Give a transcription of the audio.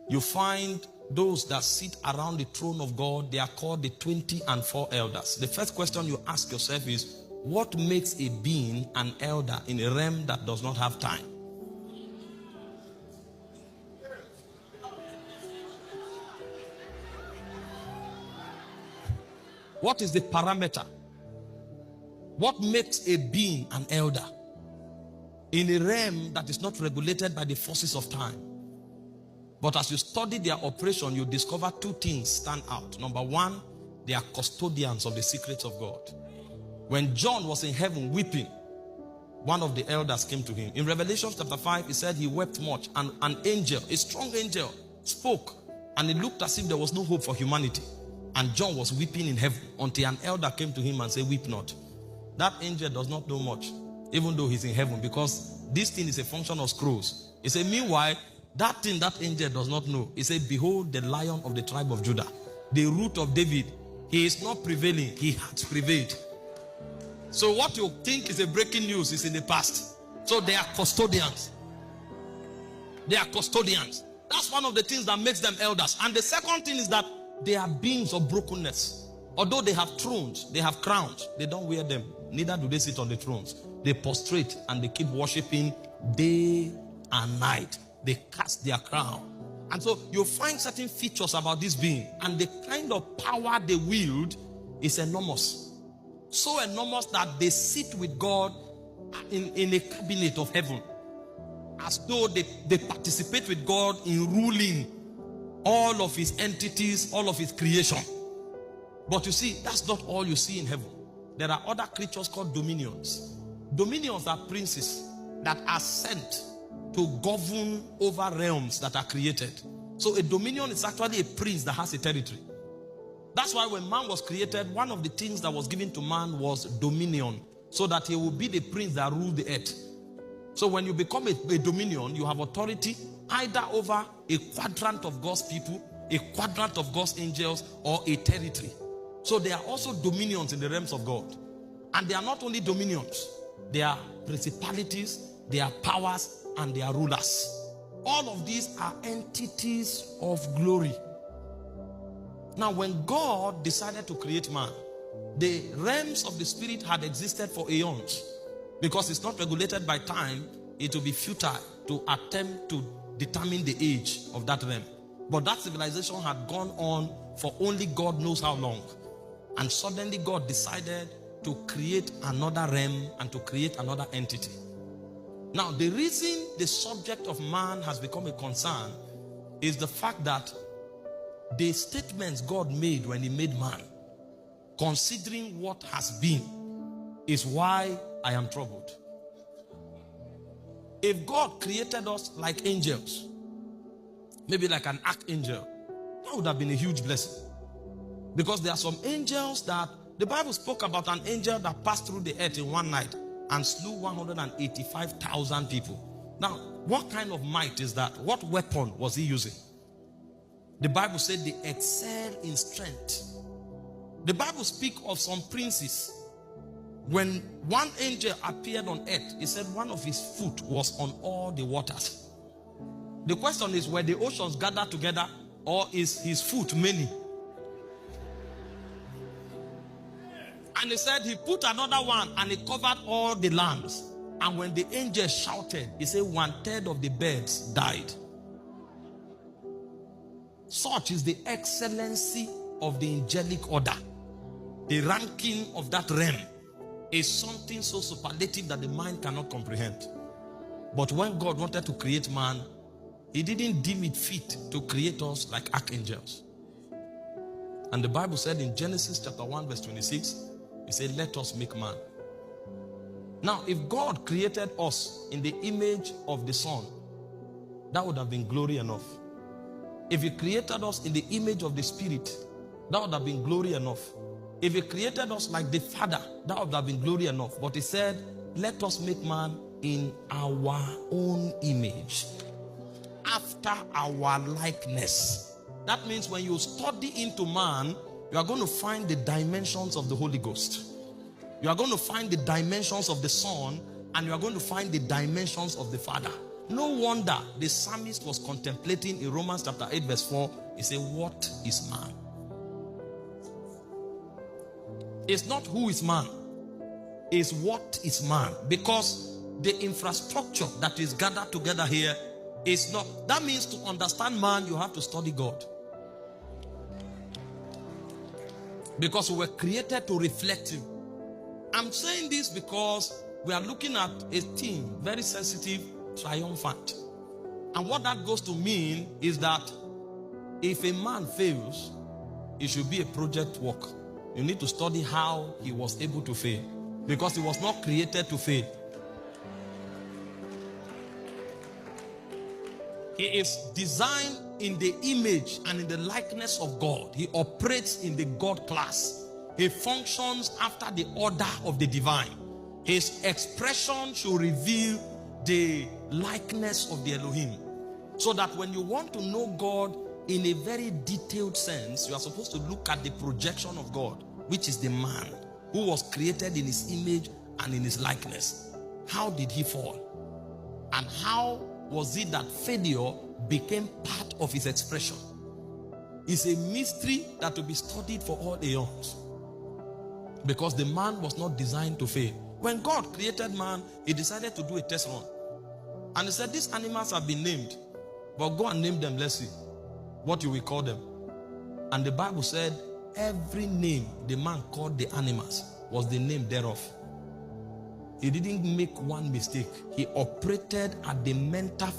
you find those that sit around the throne of God, they are called the 24 elders. The first question you ask yourself is, what makes a being an elder in a realm that does not have time? What is the parameter? What makes a being an elder in a realm that is not regulated by the forces of time? But as you study their operation, you discover two things stand out. Number one, they are custodians of the secrets of God. When John was in heaven weeping, one of the elders came to him. In Revelation chapter 5, he said he wept much, and an angel, a strong angel, spoke, and it looked as if there was no hope for humanity. And John was weeping in heaven until an elder came to him and said, weep not. That angel does not know much, even though he's in heaven, because this thing is a function of scrolls. He said, meanwhile, that thing that angel does not know. He said, behold the Lion of the tribe of Judah, the root of David. He is not prevailing, he has prevailed. So what you think is a breaking news is in the past. So they are custodians. They are custodians. That's one of the things that makes them elders. And the second thing is that they are beings of brokenness. Although they have thrones, they have crowns, they don't wear them. Neither do they sit on the thrones. They prostrate and they keep worshiping day and night. They cast their crown. And so you find certain features about this being, and the kind of power they wield is enormous. So enormous that they sit with God in a cabinet of heaven, as though they participate with God in ruling all of his entities, all of his creation. But you see, that's not all you see in heaven. There are other creatures called dominions. Dominions are princes that are sent to govern over realms that are created. So a dominion is actually a prince that has a territory. That's why when man was created, one of the things that was given to man was dominion, so that he will be the prince that ruled the earth. So when you become a dominion, you have authority either over a quadrant of God's people, a quadrant of God's angels, or a territory. So there are also dominions in the realms of God. And they are not only dominions, they are principalities, they are powers, and they are rulers. All of these are entities of glory. Now, when God decided to create man, the realms of the spirit had existed for eons. Because it's not regulated by time, it will be futile to attempt to determine the age of that realm. But that civilization had gone on for only God knows how long. And suddenly God decided to create another realm and to create another entity. Now, the reason the subject of man has become a concern is the fact that the statements God made when he made man, considering what has been, is why I am troubled. If God created us like angels, maybe like an archangel, that would have been a huge blessing. Because there are some angels that, the Bible spoke about an angel that passed through the earth in one night and slew 185,000 people. Now, what kind of might is that? What weapon was he using? The Bible said they excel in strength. The Bible speaks of some princes. When one angel appeared on earth, he said one of his foot was on all the waters. The question is, were the oceans gathered together, or is his foot many? And he said he put another one and he covered all the lands. And when the angel shouted, he said 1/3 of the birds died. Such is the excellency of the angelic order. The ranking of that realm is something so superlative that the mind cannot comprehend. But when God wanted to create man, he didn't deem it fit to create us like archangels. And the Bible said in Genesis chapter 1 verse 26, he said, let us make man. Now, if God created us in the image of the Son, that would have been glory enough. If he created us in the image of the Spirit, that would have been glory enough. If he created us like the Father, that would have been glory enough. But he said, let us make man in our own image, after our likeness. That means when you study into man, you are going to find the dimensions of the Holy Ghost. You are going to find the dimensions of the Son, and you are going to find the dimensions of the Father. No wonder the psalmist was contemplating in Romans chapter 8 verse 4. He said, what is man? It's not who is man. It's what is man. Because the infrastructure that is gathered together here is not. That means to understand man, you have to study God. Because we were created to reflect him. I'm saying this because we are looking at a theme, very sensitive, triumphant. And what that goes to mean is that if a man fails, it should be a project work. You need to study how he was able to fail. Because he was not created to fail. He is designed in the image and in the likeness of God. He operates in the God class. He functions after the order of the divine. His expression should reveal the likeness of the Elohim. So that when you want to know God in a very detailed sense, you are supposed to look at the projection of God, which is the man who was created in his image and in his likeness. How did he fall? And how was it that failure became part of his expression? It's a mystery that will be studied for all aeons. Because the man was not designed to fail. When God created man, he decided to do a test run. And he said, these animals have been named, but go and name them, let's see what you will call them. And the Bible said, every name the man called the animals was the name thereof. He didn't make one mistake. He operated at the mental